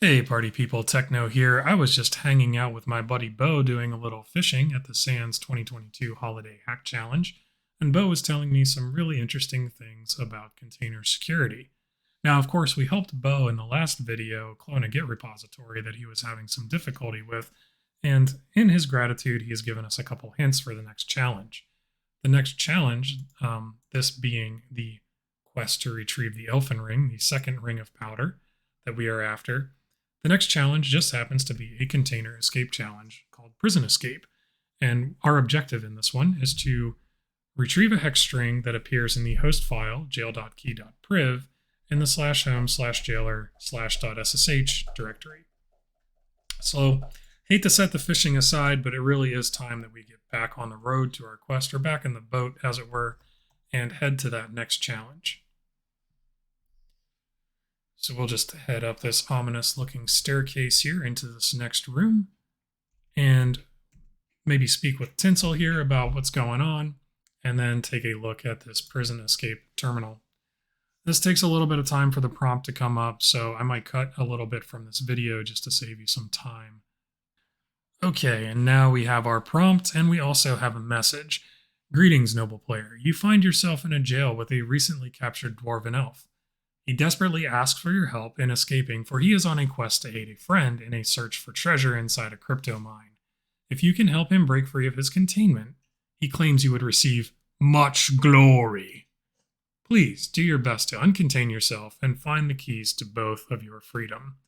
Hey party people, Techno here. I was just hanging out with my buddy Bo doing a little fishing at the Sands 2022 Holiday Hack Challenge, and Bo was telling me some really interesting things about container security. Now, of course, we helped Bo in the last video clone a Git repository that he was having some difficulty with, and in his gratitude, he has given us a couple hints for the next challenge. The next challenge, this being the quest to retrieve the Elfin Ring, the second ring of powder that we are after. The next challenge just happens to be a container escape challenge called Prison Escape. And our objective in this one is to retrieve a hex string that appears in the host file jail.key.priv in the /home/jailer/.ssh directory. So, hate to set the fishing aside, but it really is time that we get back on the road to our quest, or back in the boat, as it were, and head to that next challenge. So we'll just head up this ominous looking staircase here into this next room and maybe speak with Tinsel here about what's going on, and then take a look at this prison escape terminal. This takes a little bit of time for the prompt to come up, so I might cut a little bit from this video just to save you some time. Okay, and now we have our prompt, and we also have a message. Greetings, noble player. You find yourself in a jail with a recently captured dwarven elf. He desperately asks for your help in escaping, for he is on a quest to aid a friend in a search for treasure inside a crypto mine. If you can help him break free of his containment, he claims you would receive much glory. Please do your best to uncontain yourself and find the keys to both of your freedom.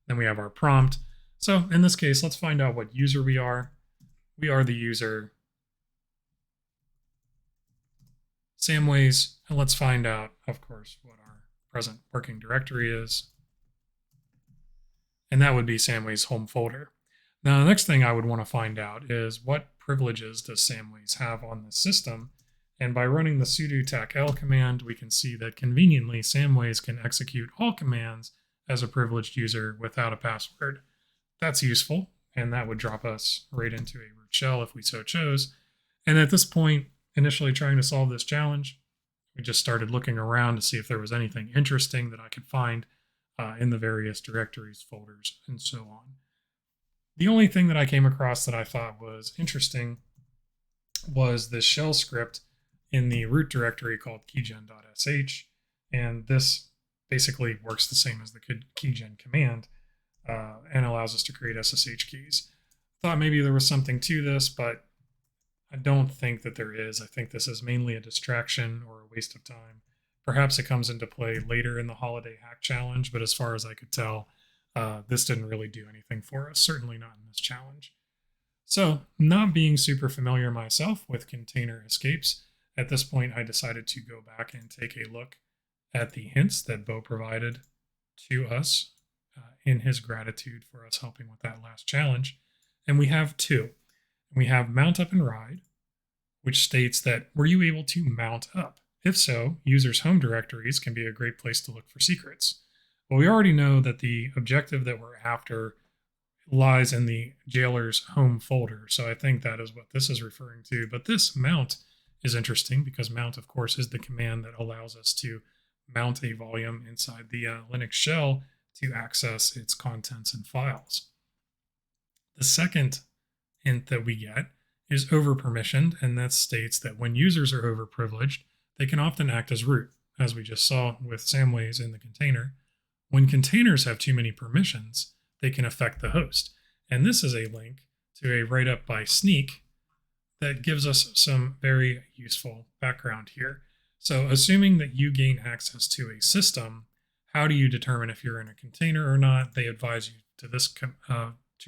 Then we have our prompt. So in this case, let's find out what user we are. We are the user Samways, and let's find out, of course, what our present working directory is. And that would be Samways' home folder. Now, the next thing I would want to find out is what privileges does Samways have on the system. And by running the sudo tacl command, we can see that conveniently Samways can execute all commands as a privileged user without a password. That's useful, and that would drop us right into a root shell if we so chose. And at this point, initially trying to solve this challenge, we just started looking around to see if there was anything interesting that I could find in the various directories, folders, and so on. The only thing that I came across that I thought was interesting was this shell script in the root directory called keygen.sh, and this basically works the same as the keygen command and allows us to create SSH keys. Thought maybe there was something to this, but I don't think that there is. I think this is mainly a distraction or a waste of time. Perhaps it comes into play later in the Holiday Hack Challenge, but as far as I could tell, this didn't really do anything for us, certainly not in this challenge. So, not being super familiar myself with container escapes, at this point I decided to go back and take a look at the hints that Bo provided to us in his gratitude for us helping with that last challenge. And we have two. We have mount up and ride, which states that were you able to mount up? If so, users' home directories can be a great place to look for secrets. Well, we already know that the objective that we're after lies in the jailer's home folder, so I think that is what this is referring to. But this mount is interesting because mount, of course, is the command that allows us to mount a volume inside the Linux shell to access its contents and files. The second hint that we get is over-permissioned, and that states that when users are over-privileged, they can often act as root, as we just saw with Samways in the container. When containers have too many permissions, they can affect the host. And this is a link to a write-up by Sneak that gives us some very useful background here. So assuming that you gain access to a system, how do you determine if you're in a container or not? They advise you to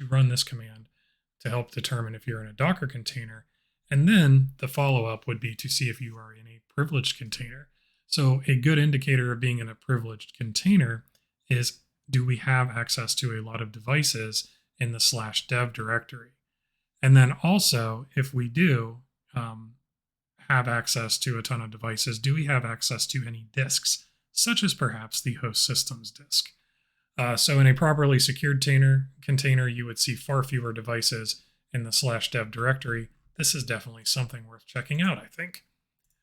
run this command to help determine if you're in a Docker container. And then the follow-up would be to see if you are in a privileged container. So a good indicator of being in a privileged container is, do we have access to a lot of devices in the /dev directory? And then also, if we do have access to a ton of devices, do we have access to any disks, such as perhaps the host system's disk? So in a properly secured container, you would see far fewer devices in the /dev directory. This is definitely something worth checking out, I think.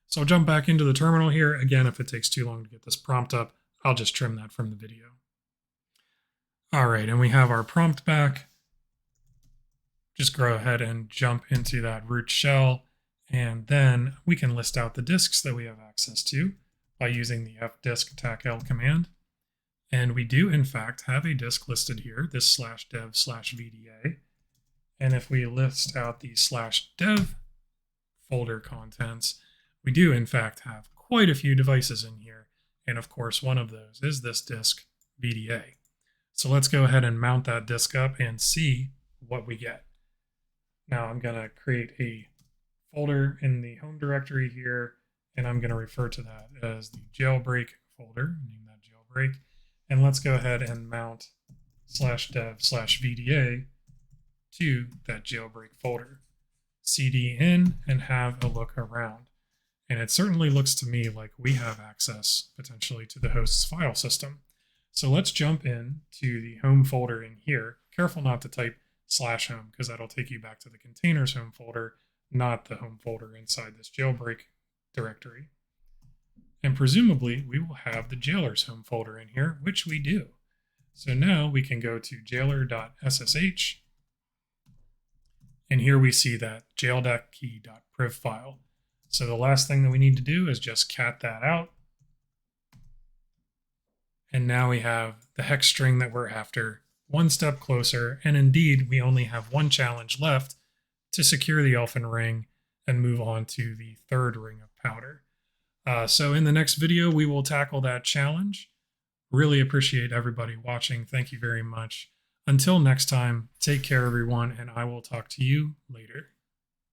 So I'll jump back into the terminal here. Again, if it takes too long to get this prompt up, I'll just trim that from the video. All right, and we have our prompt back. Just go ahead and jump into that root shell, and then we can list out the disks that we have access to by using the fdisk-tacl command. And we do, in fact, have a disk listed here, this /dev/VDA. And if we list out the /dev folder contents, we do, in fact, have quite a few devices in here. And of course, one of those is this disk VDA. So let's go ahead and mount that disk up and see what we get. Now I'm going to create a folder in the home directory here, and I'm going to refer to that as the jailbreak folder, name that jailbreak. And let's go ahead and mount /dev/VDA to that jailbreak folder. CD in and have a look around. And it certainly looks to me like we have access potentially to the host's file system. So let's jump in to the home folder in here. Careful not to type /home because that'll take you back to the containers home folder, not the home folder inside this jailbreak directory. And presumably we will have the jailer's home folder in here, which we do. So now we can go to jailer.ssh, and here we see that jail.key.priv file. So the last thing that we need to do is just cat that out. And now we have the hex string that we're after, one step closer. And indeed, we only have one challenge left to secure the elfin ring and move on to the third ring of powder. So in the next video, we will tackle that challenge. Really appreciate everybody watching. Thank you very much. Until next time, take care, everyone, and I will talk to you later.